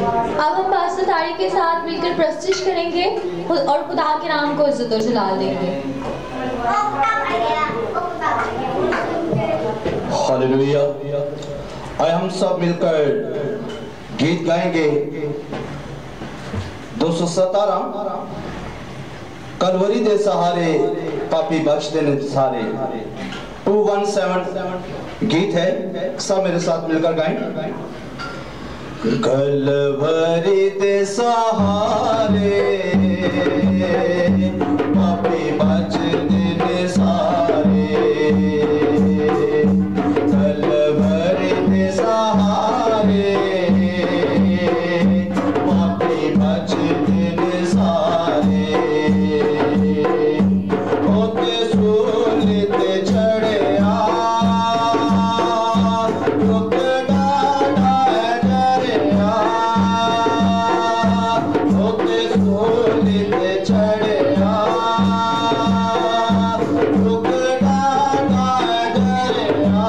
اب ہم پاس تاریخ کے ساتھ مل کر پرستش کریں گے اور خدا کے نام کو عزت و جلال دیں گے. ہاللویا. آئے ہم سب مل کر گیت گائیں گے 217 کلوری دے سہارے پاپی بخش دے سارے. 217 گیت ہے, سب میرے ساتھ مل کر گائیں. کلوری دے سہارے پاپی بخش دے سارے. کلوری دے سہارے پاپی بخش دے سارے. ہوتے سولی تے چھڑیا رک ڈاڈا جریا. ہوتے سولی تے چھڑیا رک ڈاڈا جریا.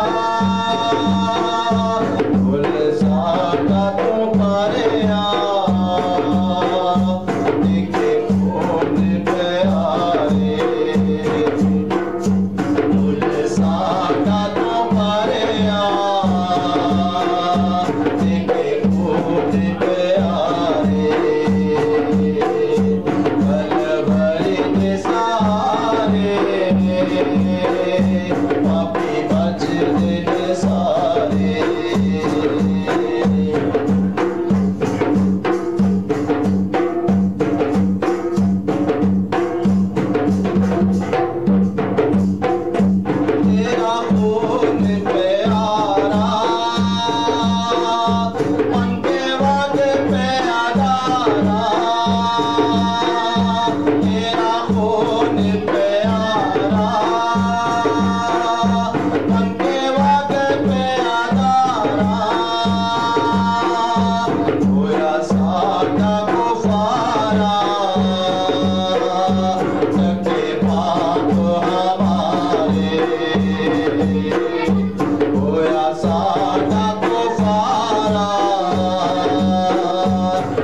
بھول ساکا تو پاریا دیکھے خون پیارے. بھول ساکا تو پاریا دیکھے خون پیارے. کلوری دے سہارے پاپی بخش دے سارے. تیرا خون پیارا من کے وقت پہ ادارا. تیرا خون پیارا من کے وقت پہ ادارا. ہویا ساکا کفارا سکے پاک ہمارے. ہویا ساکا کفارا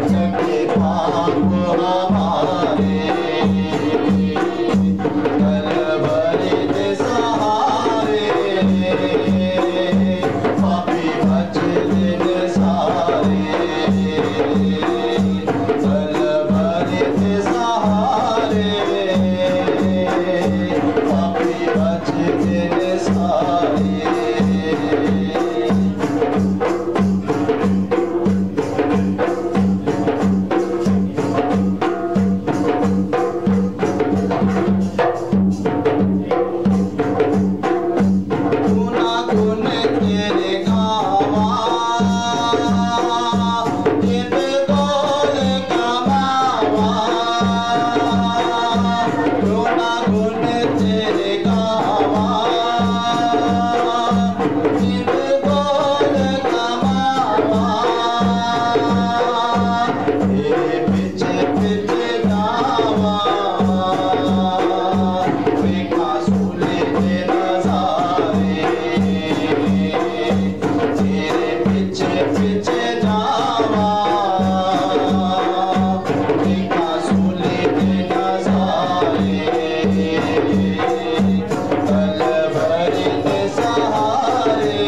سکے پاک ہمارے. کلوری دے سہارے پاپی بخش دے سارے. کلوری دے سہارے پاپی بخش دے سارے. گنا گن تیرے گاواں جت دول کماواں. گنا گن تیرے گاواں جت دول کماواں. تیرے پیچھے پیچھے جاواں ویکھاں سولی تے نظارے. تیرے پیچھے پیچھے جاواں ویکھاں سولی تے نظارے. کلوری دے سہارے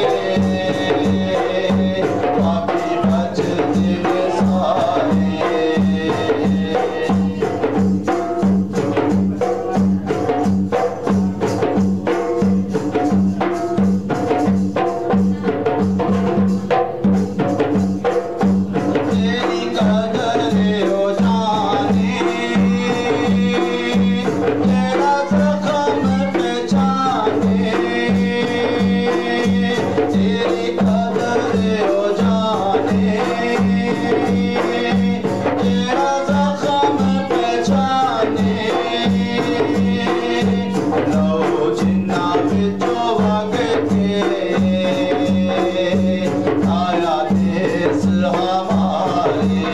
پاپی بخش دے سارے. تیری قدر ہو جانے تیرا زخم پہچانے. تیری قدر ہو جانے تیرا زخم پہچانے. لو جنا بچو وگتے آیا دیس ہمارے.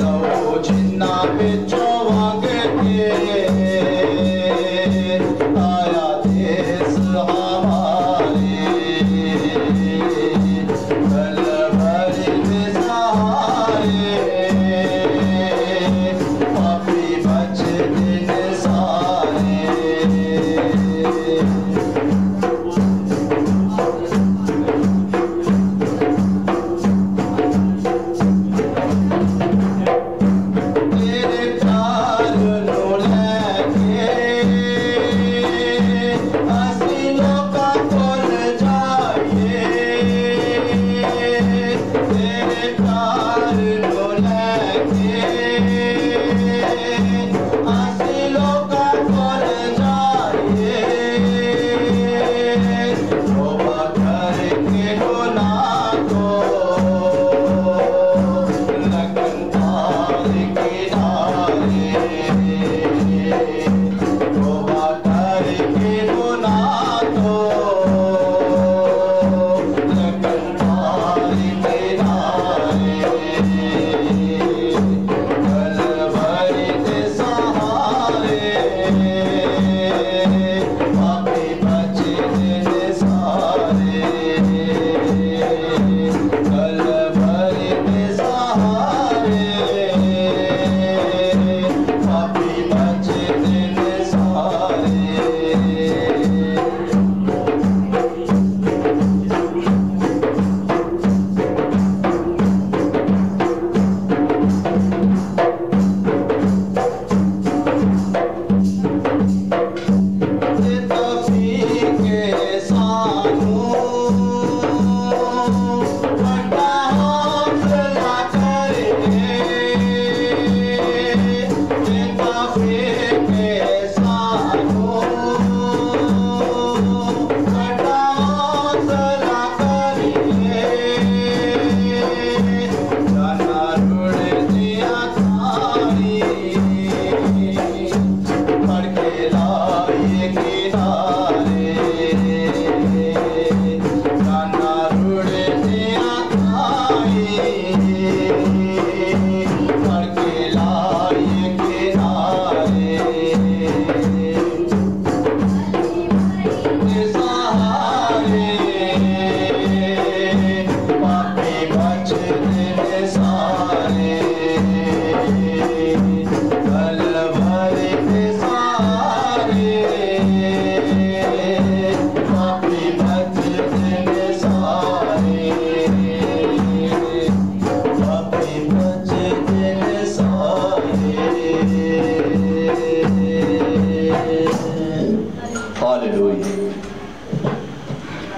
لو جنا بچو وگتے آیا دیس ہمارے. کلوری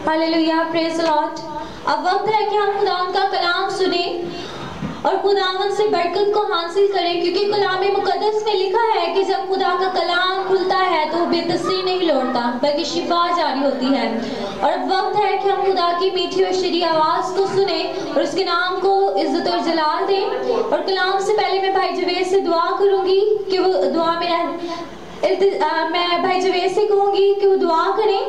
हालेलुया, प्रेज़ द लॉर्ड। अब वक्त है कि हम खुदावंद का कलाम सुनें और खुदावंद से बरकत को हासिल करें, क्योंकि कलाम मुकद्दस में लिखा है कि जब खुदा का कलाम खुलता है तो बेतसी नहीं लौटता बल्कि शिफा जारी होती है। और अब वक्त है कि हम खुदा की मीठी और शीरी आवाज़ को सुने और उसके नाम को इज्जत और जलाल दें। और कलाम से पहले मैं भाई जवेद से दुआ करूंगी कि वो दुआ में मैं भाई जवेद से कहूंगी कि वो दुआ करें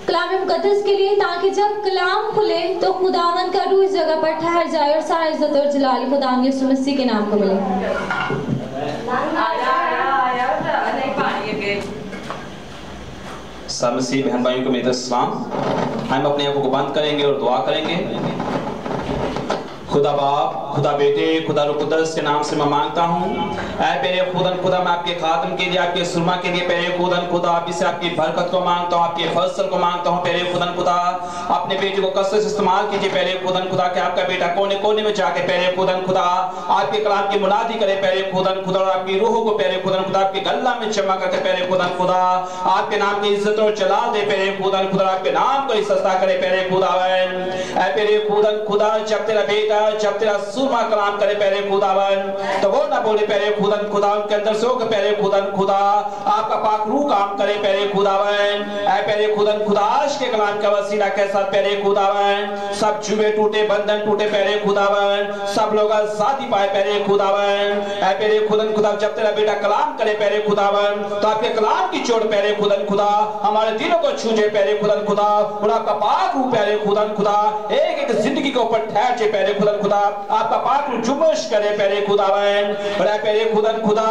कलाम मुकद्दस के लिए, ताकि जब कलाम खुले तो खुदावंद का रूह इस जगह पर ठहर जाए और सारा इज्जत और जलाल खुदावंद यीशु मसीह के नाम को मिले। सब मसीह बहन भाइयों को मेरा सलाम। हम अपने आंखों को बंद करेंगे और दुआ करेंगे। खुदा बाप, खुदा बेटे, खुदा रूह कुद्दस के नाम से मैं मांगता हूँ, ऐ मेरे खुदा मैं आपके खातम के लिए, आपके सुरमा के लिए पहले खुदा आप इससे आपकी बरकत को मांगता हूँ, आपके फसल को मांगता हूँ। पहले खुदा अपने बेटे को कसरत से इस्तेमाल कीजिए। पहले खुदा कि आपका बेटा कोने कोने में जाके पहले खुदा आपके कलाम की मुनादी करे। पहले खुदा और आपकी रूह को पहले खुदा आपके गल्ला में जमा करके पहले खुदा आपके नाम की इज्जत और जलाल दे। पहले खुदा आपके नाम को सस्ता करे। पहले खुदा जब तेरा बेटा जब तेरा सुरमा कलाम करे पहले खुदावन तो वो ना बोले पहले खुदा उनके अंदर से होकर पहले खुदा आपका पाक रूह काम करे पहले खुदावन। ऐ पहले खुदा आज के कलाम का वसीला के साथ पहले खुदावन सब जुए टूटे, बंधन टूटे पहले खुदावन, सब लोग आजादी पाए पहले खुदावन। ऐ पहले खुदा जब तेरा बेटा कलाम करे पहले खुदावन तो आपके कलाम की चोट पहले खुदा हमारे दिलों को छूजे पहले खुदा और आपका पाक रूह पहले खुदा एक एक जिंदगी के ऊपर ठहर जाए पहले खुदा आपका पाक जुम्मश करे पहले खुदावन। पहले खुदा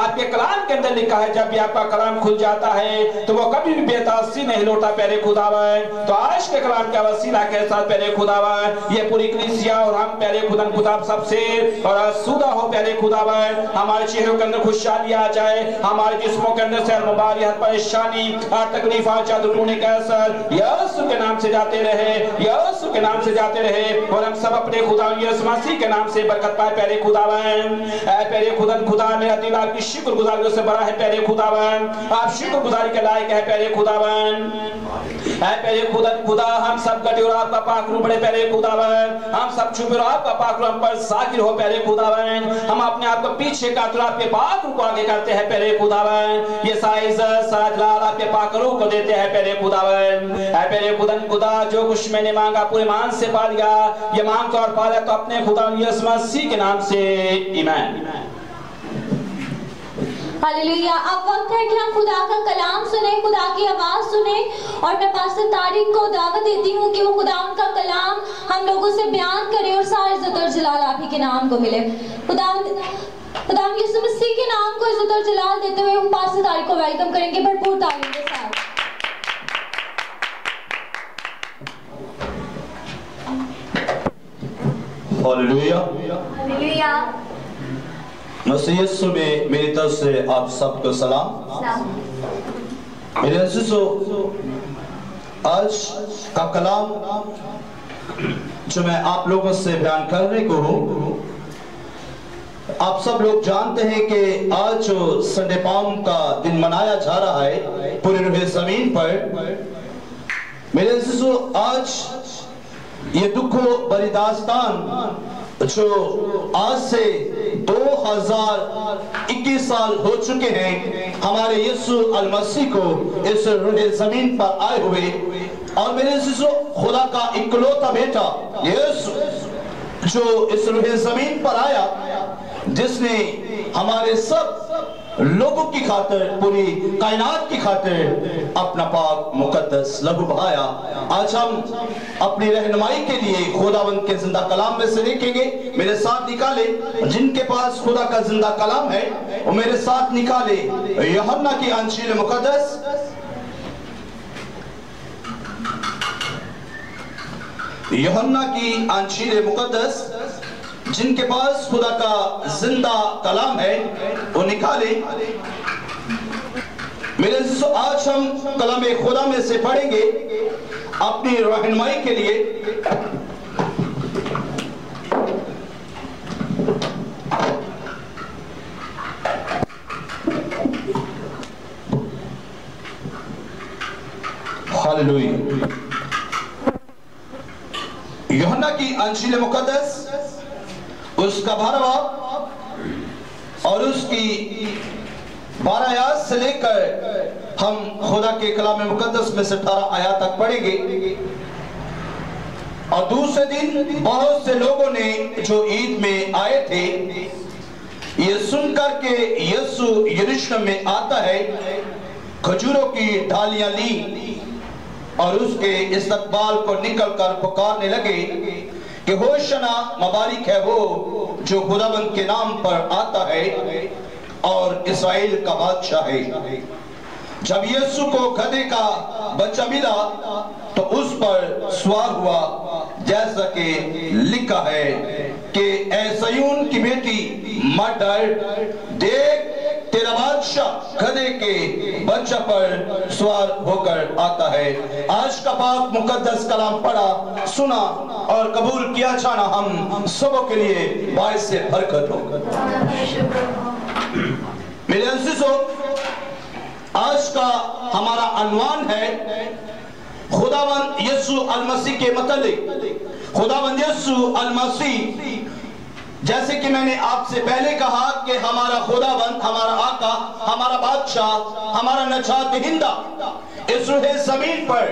आपके कलाम के अंदर लिखा है जब भी आपका कलाम खुल जाता है तो वो कभी भी बेतासी नहीं लौटा पहले खुदावन। तो आज के कलाम का वसीला के साथ पहले खुदावन ये पूरी कलीसिया और हम पहले खुदा सबसे और आसूदा हो पहले खुदावन। हमारे चेहरों के अंदर खुशहाली आ जाए, हमारे जिस्मों के अंदर से हर मुबारी, हर परेशानी, हर तकलीफ, हर जादू टूने का असर यीशु के नाम से जाते रहे, यीशु के नाम से जाते रहे। और हम सब अपने खुदा खुदा यीशु मसीह के नाम से बरकत पाए प्यारे खुदावन। ऐ प्यारे खुदा मेरा दिल आपकी शुक्रगुजारी से भरा है प्यारे खुदावन, आप शुक्रगुजारी के लायक है प्यारे खुदावन। ऐ प्यारे खुदा हम सब गटे और आपका पाक रूह बड़े प्यारे खुदावन, हम सब छुपे और आपका पाक रूह हम पर साकिर हो प्यारे खुदावन। हम अपने आप को पीछे काट और आपके पाक रूह को आगे करते हैं प्यारे खुदावन। ये साइज सारा जलाल आपके पाक रूह को देते हैं प्यारे खुदावन। ऐ प्यारे खुदा जो कुछ मैंने मांगा पूरे मान से पा लिया, ये मांग और पा लिया तो अपने खुदा यीशु मसीह के नाम से ईमान। हालेलुया। अब वक्त है कि हम खुदा का कलाम सुने, खुदा की आवाज सुने, और मैं पास्टर तारिक को दावत देती हूँ कि वो खुदा उनका कलाम हम लोगों से बयान करे और सारी इज्जत और जलाल आप ही के नाम को मिले। खुदा यीशु मसीह के नाम को इज्जत और जलाल देते हुए हम पास्टर तारिक को वेलकम करेंगे भरपूर तालियों के साथ। हालेलुया। हालेलुया। मसीह यीशु में मेरी तरफ से आप सबको सलाम। मेरे अज़ीज़ों, आज का कलाम जो मैं आप लोगों से बयान करने को हूँ, आप सब लोग जानते हैं कि आज जो संडे पाम का दिन मनाया जा रहा है पूरे रूहे ज़मीन पर। मेरे अज़ीज़ों, आज ये दुखों भरी दास्तान जो आज से 2021 साल हो चुके हैं हमारे यीशु अल मसीह को इस रूहे ज़मीन पर आए हुए, और मेरे अज़ीज़ों, खुदा का इकलौता बेटा यीशु जो इस रूहे ज़मीन पर आया, जिसने हमारे सब लोगों की खातिर, पूरी कायनात की खातिर अपना पाक मुकद्दस लहू बहाया। आज हम अपनी रहनुमाई के लिए खुदावंद के जिंदा कलाम में से देखेंगे। मेरे साथ निकाले, जिनके पास खुदा का जिंदा कलाम है वो मेरे साथ निकाले यूहन्ना की अंजील मुकद्दस, यूहन्ना की अंजील मुकद्दस। जिनके पास खुदा का जिंदा कलाम है वो निकाले। मेरे अज़ीज़ों, आज हम कलाम खुदा में से पढ़ेंगे अपनी रहनुमाई के लिए। हालेलुया। यूहन्ना की अंजील मुकद्दस उसका 12वां और उसकी 12 आयत से लेकर हम खुदा के कलाम मुकद्दस में से 18 आयत तक पढ़ेंगे। और दूसरे दिन बहुत से लोगों ने जो ईद में आए थे, ये सुनकर के यीशु यरूशलेम में आता है, खजूरों की डालियां ली और उसके इस्तकबाल को निकलकर पुकारने लगे कि होशना, मुबारक है वो जो खुदावंद के नाम पर आता है और इस्राएल का बादशाह है। जब यीशु को गधे का बच्चा मिला तो उस पर सवार हुआ, जैसा कि लिखा है कि ऐ सिय्योन की बेटी मत डर, देख तेरा बादशाह गधे के बच्चा पर सवार होकर आता है। आज का पाक मुकद्दस कलाम पढ़ा, सुना और कबूल किया जाना हम सबों के लिए बाइस से बरकत हो। मेरे अज़ीज़ों, आज का हमारा अनवान है खुदावंद यीशु अल मसीह के मतलब। खुदावंद यीशु अल मसीह, जैसे कि मैंने आपसे पहले कहा कि हमारा खुदावंद, हमारा आका, हमारा बादशाह, हमारा नजात दहिंदा इस रूहे ज़मीन पर,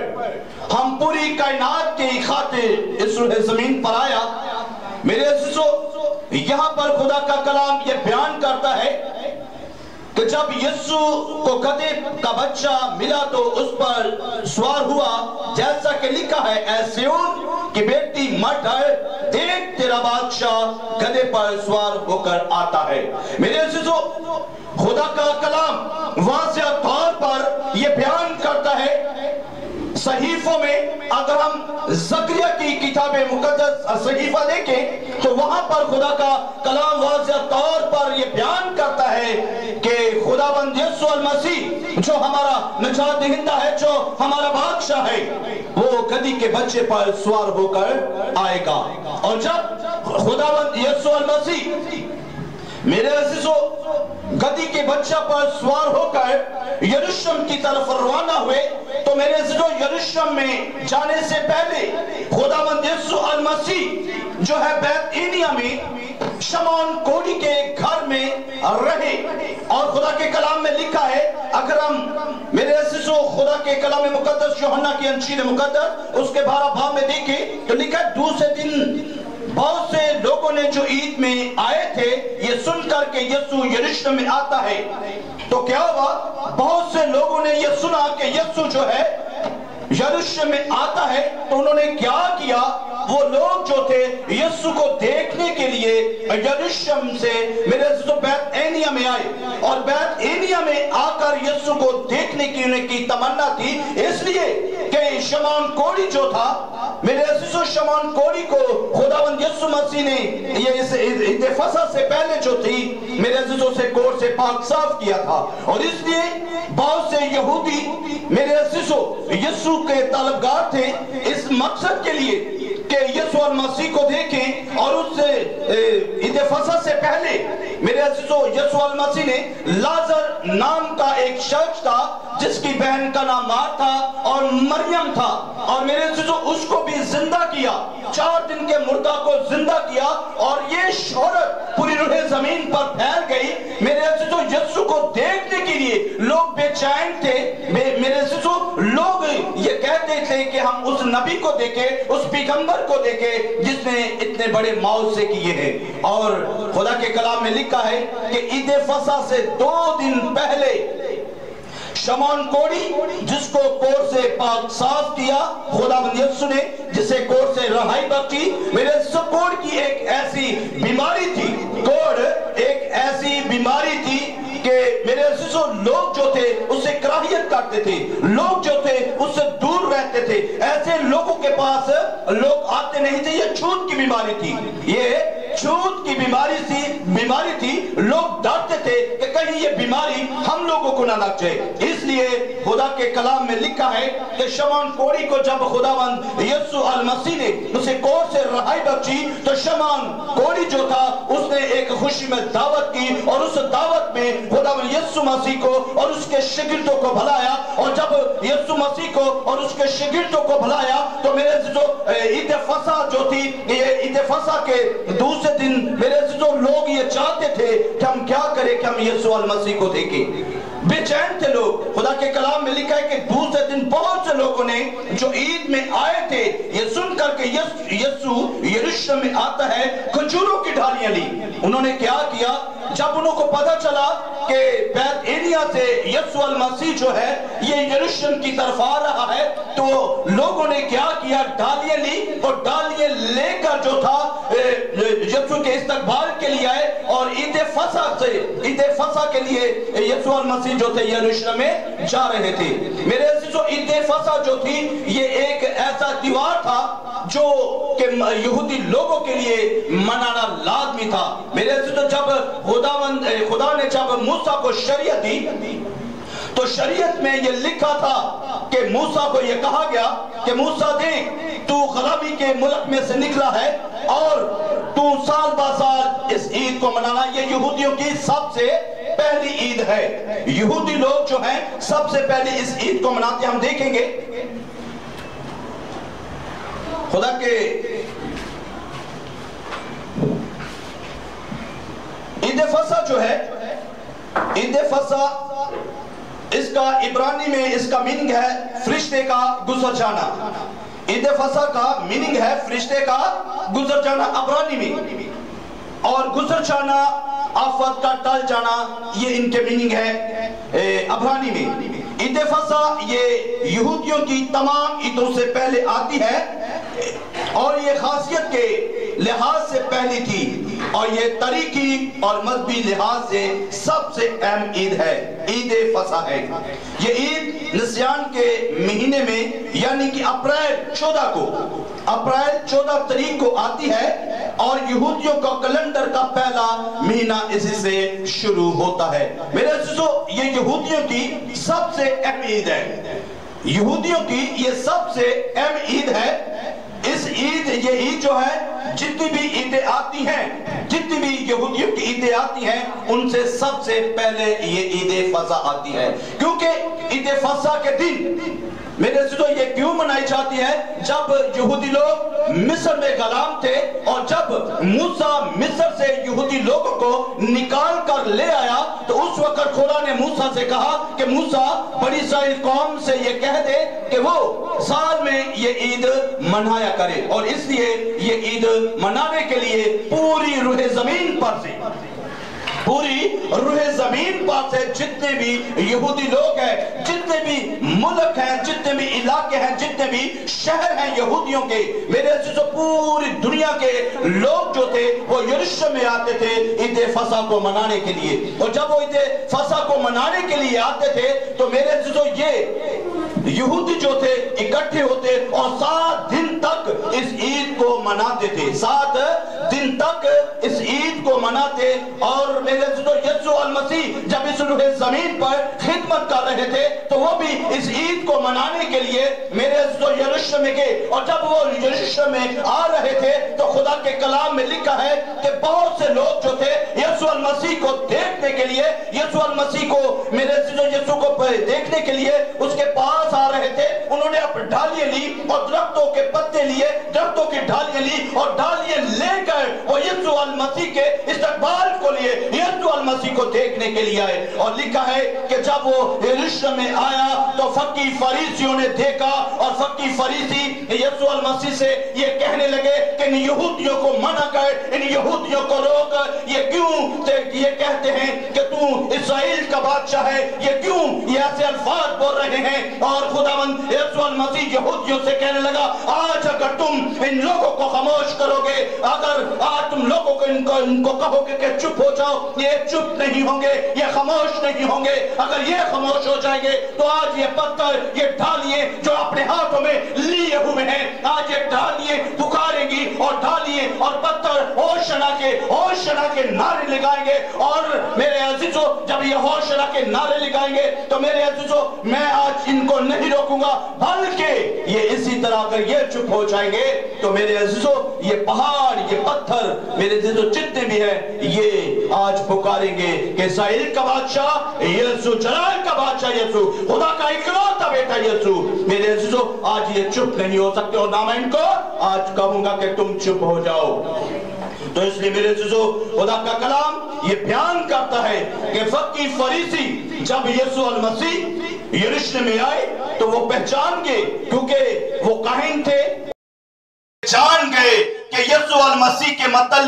हम पूरी कायनात के खातिर इस रूहे ज़मीन पर आया। मेरे अज़ीज़ों, यहाँ पर खुदा का कलाम ये बयान करता है कि जब यीशु को गधे का बच्चा मिला तो उस पर सवार हुआ, जैसा कि लिखा है, ऐ सिय्योन की बेटी मत डर, देख तेरा बादशाह गधे पर सवार होकर आता है। मेरे अज़ीज़ों, खुदा का कलाम वाज़ेह तौर पर यह बयान करता है। सहीफों में अगर हम ज़करिया की किताबे मुकद्दस सहीफा देखें तो वहां पर खुदा का कलाम वाज़ेह तौर पर यह बयान करता है कि खुदा खुदावंद यीशु अल मसीह जो हमारा निजात दहिंदा है, जो हमारा बादशाह है, वो गधी के बच्चे पर सवार होकर आएगा। और जब खुदावंद यीशु अल मसीह मेरे अजीजों गधी के बच्चा पर सवार होकर यरूशलेम की तरफ रवाना हुए, तो मेरे अजीजों यरूशलेम में जाने से पहले खुदावंद यीशु अल मसीह जो है बैतएनिया में शमौन कोढ़ी के घर में रहे। और खुदा के कलाम में लिखा है, अगर हम मेरे अजीजों खुदा के कलाम मुकद्दस यूहन्ना की अंजील मुकद्दस उसके 12 बाब में देखें तो लिखा है, दूसरे दिन बहुत से लोगों ने जो ईद में आए थे ये सुनकर के यीशु यरूशलेम में आता है, तो क्या हुआ, बहुत से लोगों ने ये सुना कि यीशु जो है यरूशलेम में आता है, तो उन्होंने क्या किया, वो लोग जो थे यीशु को देखने के लिए यरूशलेम से मेरे बैतएनिया में आए। और बैतएनिया में आकर यीशु को देखने की उनकी तमन्ना थी, इसलिए कि शमौन कोढ़ी जो था मेरे अजीजों, शमौन कोढ़ी को खुदावंद यीशु मसीह ने ये इस ईद फसह से पहले जो थी मेरे अजीजों से कोढ़ से पाक साफ किया था। और इसलिए बहुत से यहूदी मेरे अजीजों यीशु के तलबगार थे इस मकसद के लिए कि यीशु अल मसीह को देखें। और उससे ईद फसह से पहले मेरे अजीजों यीशु अल मसीह ने लाजर नाम का एक शख्स था जिसकी बहन का नाम मार्था और मरियम था, और मेरे अजीजों उसको भी जिंदा किया, 4 दिन के मुर्दा को जिंदा किया, और ये शोहरत पूरी रूहे जमीन पर फैल गई। मेरे अजीजों यीशु को देखने के लिए लोग बेचैन थे। मेरे अजीजों लोग ये कहते थे कि हम उस नबी को देखें, उस पैगंबर को देखें जिसने इतने बड़े मौजे किए हैं। और खुदा के कलाम में लिखा है कि ईद फसह से 2 दिन पहले शमौन कोढ़ी जिसको कोढ़ से पाक साफ किया खुदावंद यीशु ने, जिसे कोढ़ से रहाई बख्शी। मेरे कोढ़ की एक ऐसी बीमारी थी, कोढ़ एक ऐसी बीमारी थी कि मेरे अजीजों लोग जो थे उससे कराहियत करते थे, लोग जो थे उससे दूर रहते थे, ऐसे लोगों के पास लोग आते नहीं थे। ये छूत की बीमारी थी, ये छूत की बीमारी थी। लोग डरते थे कि कहीं ये बीमारी हम लोगों को ना लग जाए। इसलिए खुदा के कलाम में लिखा है कि शमौन कोढ़ी को जब खुदावंद यीशु अल मसीह ने उसे कोढ़ से रहाई बख्शी, तो शमौन कोढ़ी जो था उसने एक खुशी में दावत की, और उस दावत में खुदावंद यीशु मसीह को और उसके शागिर्दों को भलाया। और जब यीशु मसीह को और उसके शागिर्दों को भलाया, तो मेरे जो ईद फसह जो थी, ये ईद फसह के दूसरे दिन मेरे जो लोग ये चाहते थे कि हम क्या करें कि हम यीशु अल मसीह को देखें, बेचैन थे लोग। खुदा के कलाम में लिखा है कि दूसरे दिन बहुत से लोगों ने जो ईद में आए थे ये सुनकर के यीशु यरूशलेम में आता है, खजूरों की डालियां ली। उन्होंने क्या किया, जब उनको पता चला कि बैतएनिया से यीशु अल मसीह जो है ये यरूशलेम की तरफ आ रहा है, तो लोगों ने क्या किया, डालियां ली, और डालियां लेकर जो था यीशु के इस्तकबाल के लिए आए। और ईद फसह के लिए यीशु अल मसीह जो थे यरूशलेम में जा रहे थे। मेरे अजीजों ईद फसह जो थी ये एक ऐसा त्योहार था जो कि यहूदी लोगों के लिए मनाना लाजमी था। मेरे अजीजों जब खुदा ने जब मूसा को शरीयत दी, तो शरीयत में ये लिखा था कि मूसा को ये कहा गया कि मूसा देख, तू गुलामी के मुल्क में से निकला है और तू साल बा साल इस ईद को मनाना। ये यहूदियों की सबसे पहली ईद है। यहूदी लोग जो हैं सबसे पहले इस ईद को मनाते हैं। हम देखेंगे खुदा के ईद फसह जो है, ईद फसह इसका इब्रानी में इसका मीनिंग है फरिश्ते का गुजर जाना। ईद फसह का मीनिंग है फरिश्ते का गुजर जाना इब्रानी में, और गुजर जाना आफत का टल जाना, ये इनके मीनिंग है इब्रानी में। ईद फसह ये यहूदियों की तमाम ईदों से पहले आती है और ये खासियत के लिहाज से पहली थी, और ये तरीकी और मजहबी लिहाज से सबसे अहम ईद है, ईद फसह है। ये ईद निस्यान के महीने में यानी कि अप्रैल 14 तारीख को आती है। और यहूदियों का कैलेंडर का पहला महीना इसी से शुरू होता है। मेरे अज़ीज़ों, ये यहूदियों की सबसे अहम ईद है। यहूदियों की ये सबसे अहम ईद है। इस ये ईद जो है, जितनी भी ईदें आती हैं, जितनी भी यहूदियों की ईदें आती हैं, उनसे सबसे पहले ये ईद फसा आती है। क्योंकि ईद फसा के दिन मेरे अज़ीज़ों ये क्यों मनाई जाती है? जब यहूदी लोग मिस्र में गुलाम थे और जब मूसा मिस्र से यहूदी लोगों को निकाल कर ले आया, तो उस वक्त खुदा ने मूसा से कहा कि मूसा, बड़ी इस्राएल कौम से ये कह दे कि वो साल में ये ईद मनाया करे। और इसलिए ये ईद मनाने के लिए पूरी रूहे जमीन पर से जितने भी यहूदी लोग हैं, जितने भी मुल्क हैं, जितने भी इलाके हैं, जितने भी शहर हैं यहूदियों के, मेरे अज़ीज़ों, पूरी दुनिया के लोग जो थे वो यरूशलेम में आते थे ईद फसह को मनाने के लिए। और जब वो ईद फसह को मनाने के लिए आते थे तो मेरे अज़ीज़ों ये यहूदी जो थे इकट्ठे होते और 7 दिन तक इस ईद को मनाते थे। 7 दिन तक इस ईद को मनाते। और मेरे अज़ीज़ों, यीशु अल मसीह जब इस रूहे ज़मीन पर खिदमत कर रहे थे तो वो भी इस ईद को मनाने के लिए मेरे अज़ीज़ों यरूशलेम में गए। और जब वो यरूशलेम में आ रहे थे तो खुदा के कलाम में लिखा है कि बहुत से लोग जो थे यीशु अल मसीह को देखने के लिए, यीशु अल मसीह को, मेरे अज़ीज़ों, यीशु को देखने के लिए उसके पास आ रहे थे। उन्होंने अपनी ढालियां ली और दरख्तों के पत्ते लिए, दरख्तों की ढालियां ली और ढालियां लेकर वो यीशु अल मसीह के इस्तकबाल को लिए यीशु अल मसीह को देखने के लिए आए। और लिखा है कि जब वो यरूशलेम में आया तो फकीह फरीसियों ने देखा और फकीह फरीसी यीशु अल मसीह से ये कहने लगे कि इन यहूदियों को मना कर, इन यहूदियों को रोक। ये क्यों ये कहते हैं कि तू इस्राएल का बादशाह है? ये क्यों ये ऐसे अल्फाज बोल रहे हैं? और खुदावंद यीशु अल मसीह यहूदियों से कहने लगा, आज अगर तुम इन लोगों को खामोश करोगे, अगर आज तुम लोगों को इनको कहोगे कि चुप हो जाओ, ये चुप नहीं होंगे, ये खामोश नहीं होंगे। अगर ये खामोश हो जाएंगे तो आज ये पत्थर, ये ढालियां जो अपने हाथों में लिए हुए हैं, आज ये ढालियां पुकारेंगी और ढालियां और पत्थर होशना के नारे लगाएंगे। और मेरे अज़ीज़ों, जब ये होशना के नारे लगाएंगे तो मेरे अज़ीज़ों, मैं आज इनको नहीं रोकूंगा, बल्कि ये इसी तरह अगर ये चुप हो जाएंगे तो मेरे अज़ीज़ों, ये पहाड़, ये पत्थर, मेरे अज़ीज़ों, जितने भी हैं, ये आज पुकारेंगे कि इस्राएल का बादशाह यीशु, जलाल का बादशाह यीशु, खुदा का इकलौता बेटा यीशु। मेरे अज़ीज़ों, आज ये चुप नहीं हो सकते और ना मैं इनको आज कहूंगा कि तुम चुप हो जाओ। तो इसलिए मेरे अज़ीज़ों, खुदा का कलाम ये बयान करता है कि फकीह फरीसी जब यीशु अल मसीह यरूशलेम में आए तो वो पहचान गए, क्योंकि वो काहिन थे, जान गए कि यीशु अल मसीह के मतलब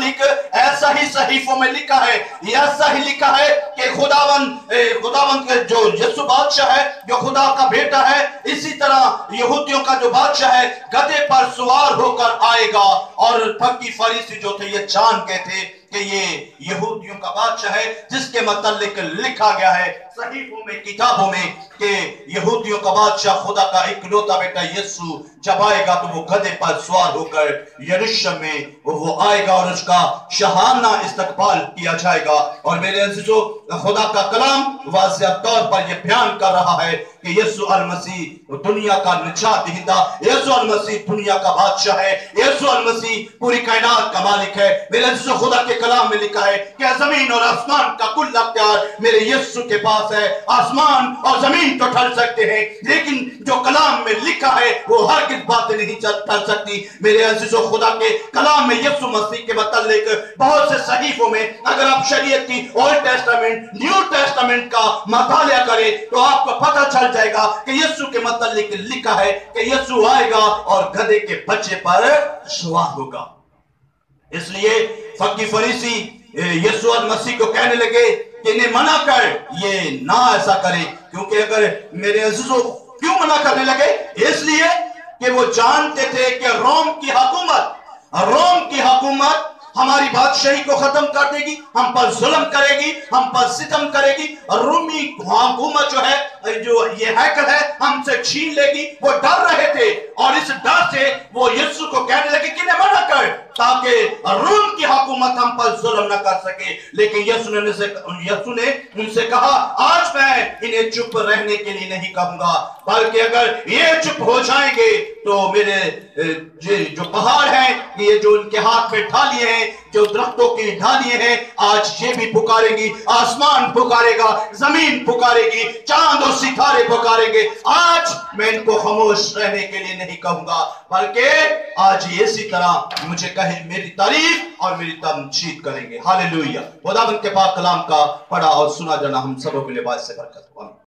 ऐसा ही सहीफों में लिखा है, ऐसा ही लिखा है कि खुदावंद के जो यीशु बादशाह है, जो खुदा का बेटा है, इसी तरह यहूदियों का जो बादशाह है गधे पर सवार होकर आएगा। और फकीह फरीसी जो थे ये जान गए थे कि ये यहूदियों का बादशाह है, जिसके मतलब लिखा गया है सहीफों में, किताबों में, कि यहूदियों का बादशाह, खुदा का इकलौता बेटा यीशु जब आएगा तो वो गधे पर सवार होकर यरूशलेम में वो आएगा और उसका शहाना इस्तकबाल किया जाएगा। और मेरे अज़ीज़ों, खुदा का कलाम वाज़ेह तौर पर यह बयान कर रहा है कि यीशु अल मसीह दुनिया का निजात दहिंदा, यीशु अल मसीह दुनिया का बादशाह है, यीशु अल मसीह पूरी कायनात का मालिक है। मेरे अज़ीज़ों, खुदा के कलाम में लिखा है कि जमीन और आसमान का कुल अख्तियार मेरे यीशु के पास है। आसमान और जमीन तो टल सकते हैं, लेकिन जो कलाम में लिखा है वो हर किस बातें नहीं टल सकती। मेरे अज़ीज़ों, खुदा के कलाम में यीशु मसीह के मतलब बहुत से सहीफों में, अगर आप शरीयत की ओल्ड टेस्टामेंट, न्यू टेस्टामेंट का मुताला करें तो आपको पता चल जाएगा कि यीशु के मतलब लिखा है कि यीशु आएगा और गधे के बच्चे पर सवार होगा। इसलिए फकीह फरीसी यीशु अल मसीह को कहने लगे कि इन्हें मना कर, ये ना ऐसा करे। क्योंकि अगर मेरे अज़ीज़ों, क्यों मना करने लगे? इसलिए कि वो जानते थे कि रोम की हुकूमत हमारी बादशाही को खत्म कर देगी, हम पर जुल्म करेगी, हम पर सितम करेगी। रोमी हुकूमत जो है, जो ये हैकल है, हमसे छीन लेगी। वो डर रहे थे और इस डर से वो यीशु को कहने लगे कि इन्हें मना कर, ताकि रोम की हुकूमत हम पर जुल्म न कर सके। लेकिन यीशु ने उनसे कहा, आज मैं इन्हें चुप रहने के लिए नहीं कहूंगा, बल्कि अगर ये चुप हो जाएंगे तो मेरे जो पहाड़ हैं, ये जो उनके हाथ में ढालियां हैं, जो दरख्तों की ढालियां हैं, आज ये भी पुकारेंगी, आसमान पुकारेगा, जमीन पुकारेगी, चांद और सितारे पुकारेंगे। आज मैं इनको खामोश रहने के लिए नहीं कहूंगा, बल्कि आज ये इसी तरह मुझे कहे, मेरी तारीफ और मेरी तमजीद करेंगे। हालेलुया। खुदावंद के पाक कलाम का पढ़ा और सुना जाना हम सबों के लिए बायस से बरकत हो।